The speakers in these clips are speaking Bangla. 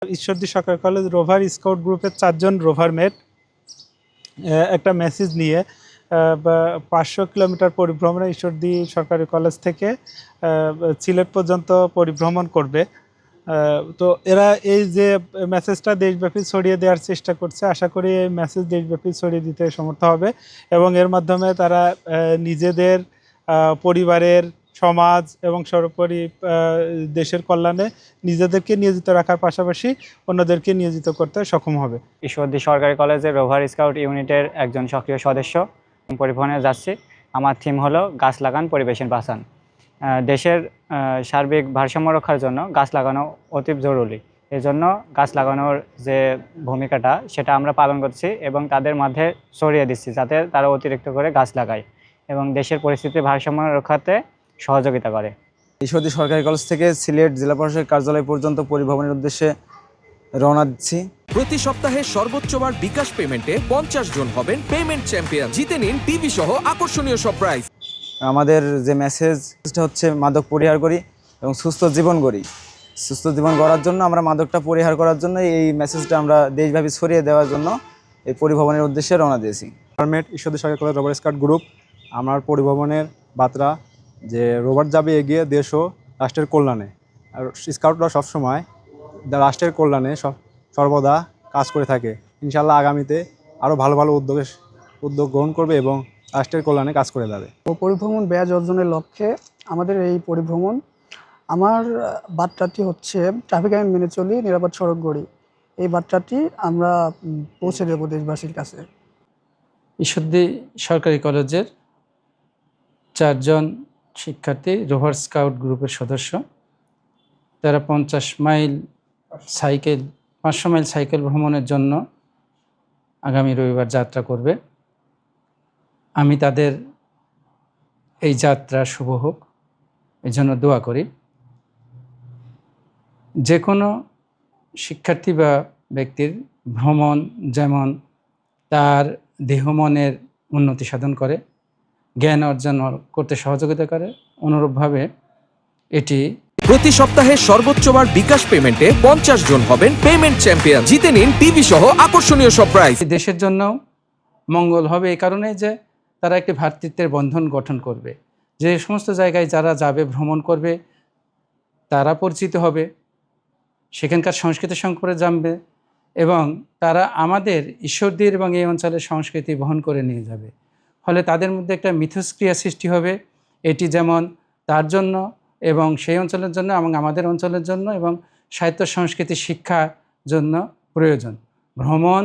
ঈশ্বরদী সরকারি কলেজ রোভার স্কাউট গ্রুপের 4 জন রোভার মেট একটা মেসেজ নিয়ে 500 কিলোমিটার পরিভ্রমণে ঈশ্বরদী সরকারি কলেজ থেকে সিলেট পর্যন্ত পরিভ্রমণ করবে। তো এরা এই যে মেসেজটা দেশব্যাপী ছড়িয়ে দেওয়ার চেষ্টা করছে, আশা করি এই মেসেজ দেশব্যাপী ছড়িয়ে দিতে সমর্থ হবে এবং এর মাধ্যমে তারা নিজেদের পরিবারের, সমাজ এবং সর্বোপরি দেশের কল্যাণে নিজেদেরকে নিয়োজিত রাখার পাশাপাশি অন্যদেরকে নিয়োজিত করতে সক্ষম হবে। ঈশ্বরদী সরকারি কলেজের রোভার স্কাউট ইউনিটের একজন সক্রিয় সদস্য পরিবহনে যাচ্ছি। আমার থিম হলো গাছ লাগান, পরিবেশ বাঁচান। দেশের সার্বিক ভারসাম্য রক্ষার জন্য গাছ লাগানো অতি জরুরি। এজন্য গাছ লাগানোর যে ভূমিকাটা সেটা আমরা পালন করছি এবং তাদের মাঝে ছড়িয়ে দিচ্ছি যাতে তারা অতিরিক্ত করে গাছ লাগায় এবং দেশের পরিস্থিতি ভারসাম্য রক্ষাতে সহযোগিতা করে। ঈশ্বরদী সরকারি কলেজ থেকে সিলেট জেলা প্রশাসকের কার্যালয় পর্যন্ত পরিবহনের উদ্দেশ্যে রওনা দিচ্ছি। প্রতি সপ্তাহে সর্বোচ্চবার বিকাশ পেমেন্টে 50 জন হবেন পেমেন্ট চ্যাম্পিয়ন। জিতে নিন টিভি সহ আকর্ষণীয় সব প্রাইজ। আমাদের যে মেসেজটা হচ্ছে মাদক পরিহার করি এবং সুস্থ জীবন গড়ি। সুস্থ জীবন গড়ার জন্য আমরা মাদকটা পরিহার করার জন্য এই মেসেজটা আমরা দেশব্যাপী ছড়িয়ে দেওয়ার জন্য এই পরিবহনের উদ্দেশ্যে রওনা দিয়েছি। মেট ঈশ্বরদী সরকারি কলেজ রোভার স্কাউট গ্রুপ আমার পরিবহনের বার্তা যে রোভার যাবে এগিয়ে দেশ ও রাষ্ট্রের কল্যাণে। আর স্কাউটরা সবসময় রাষ্ট্রের কল্যাণে সর্বদা কাজ করে থাকে। ইনশাআল্লাহ আগামীতে আরও ভালো ভালো উদ্যোগ গ্রহণ করবে এবং রাষ্ট্রের কল্যাণে কাজ করে যাবে। পরিভ্রমণ ব্যাজ অর্জনের লক্ষ্যে আমাদের এই পরিভ্রমণ। আমার বার্তাটি হচ্ছে ট্রাফিক আইন মেনে চলি, নিরাপদ সড়ক গড়ি। এই বার্তাটি আমরা পৌঁছে দেব দেশবাসীর কাছে। ঈশ্বরদী সরকারি কলেজের 4 জন শিক্ষার্থী রোভার স্কাউট গ্রুপের সদস্য। তারা 500 মাইল সাইকেল ভ্রমণের জন্য আগামী রবিবার যাত্রা করবে। আমি তাদের এই যাত্রা শুভ হোক এই জন্য দোয়া করি। যে কোনো শিক্ষার্থী বা ব্যক্তির ভ্রমণ যেমন তার দেহ মনের উন্নতি সাধন করে, জ্ঞান অর্জন করতে সহযোগিতা করে, অনুরূপভাবে এটি প্রতি সপ্তাহে সর্বোচ্চবার বিকাশ পেমেন্টে 50 জন হবেন পেমেন্ট চ্যাম্পিয়ন। জিতে নিন টিভি সহ আকর্ষণীয় সব প্রাইজ। দেশের জন্য মঙ্গল হবে এই কারণে যে তারা একটি ভ্রাতৃত্বের বন্ধন গঠন করবে। যে সমস্ত জায়গায় যারা যাবে, ভ্রমণ করবে, তারা পরিচিত হবে, সেখানকার সংস্কৃতি সম্পর্কে জানবে এবং তারা আমাদের ঈশ্বরদীর এবং এই অঞ্চলের সংস্কৃতি বহন করে নিয়ে যাবে। ফলে তাদের মধ্যে একটা মিথস্ক্রিয়া সৃষ্টি হবে। এটি যেমন তার জন্য এবং সেই অঞ্চলের জন্য এবং আমাদের অঞ্চলের জন্য এবং সাহিত্য সংস্কৃতি শিক্ষার জন্য প্রয়োজন। ভ্রমণ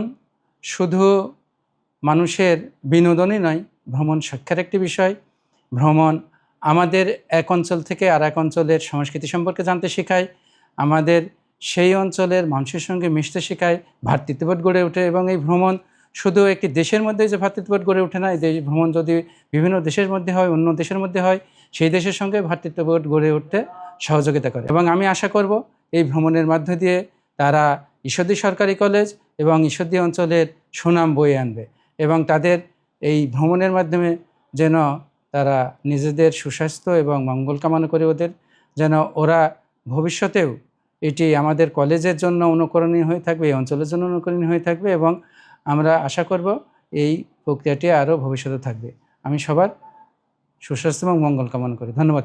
শুধু মানুষের বিনোদনই নয়, ভ্রমণ শিক্ষার একটি বিষয়। ভ্রমণ আমাদের এক অঞ্চল থেকে আর এক অঞ্চলের সংস্কৃতি সম্পর্কে জানতে শেখায়, আমাদের সেই অঞ্চলের মানুষের সঙ্গে মিশতে শেখায়, ভ্রাতৃত্ববোধ গড়ে ওঠে। এবং এই ভ্রমণ শুধু একটি দেশের মধ্যে যে ভ্রাতৃত্ববোধ গড়ে ওঠে না, এই ভ্রমণ যদি বিভিন্ন দেশের মধ্যে হয়, অন্য দেশের মধ্যে হয়, সেই দেশের সঙ্গে ভ্রাতৃত্ববোধ গড়ে উঠতে সহযোগিতা করে। এবং আমি আশা করব এই ভ্রমণের মধ্য দিয়ে তারা ঈশ্বরদী সরকারি কলেজ এবং ঈশ্বরদী অঞ্চলের সুনাম বয়ে আনবে এবং তাদের এই ভ্রমণের মাধ্যমে যেন তারা নিজেদের সুস্বাস্থ্য এবং মঙ্গল কামনা করে ওদের, যেন ওরা ভবিষ্যতেও এটি আমাদের কলেজের জন্য অনুকরণীয় হয়ে থাকবে, এই অঞ্চলের জন্য অনুকরণীয় হয়ে থাকবে এবং আমরা আশা করব এই প্রক্রিয়াটি আরও ভবিষ্যতে থাকবে। আমি সবার সুস্বাস্থ্য এবং মঙ্গল কামনা করি। ধন্যবাদ।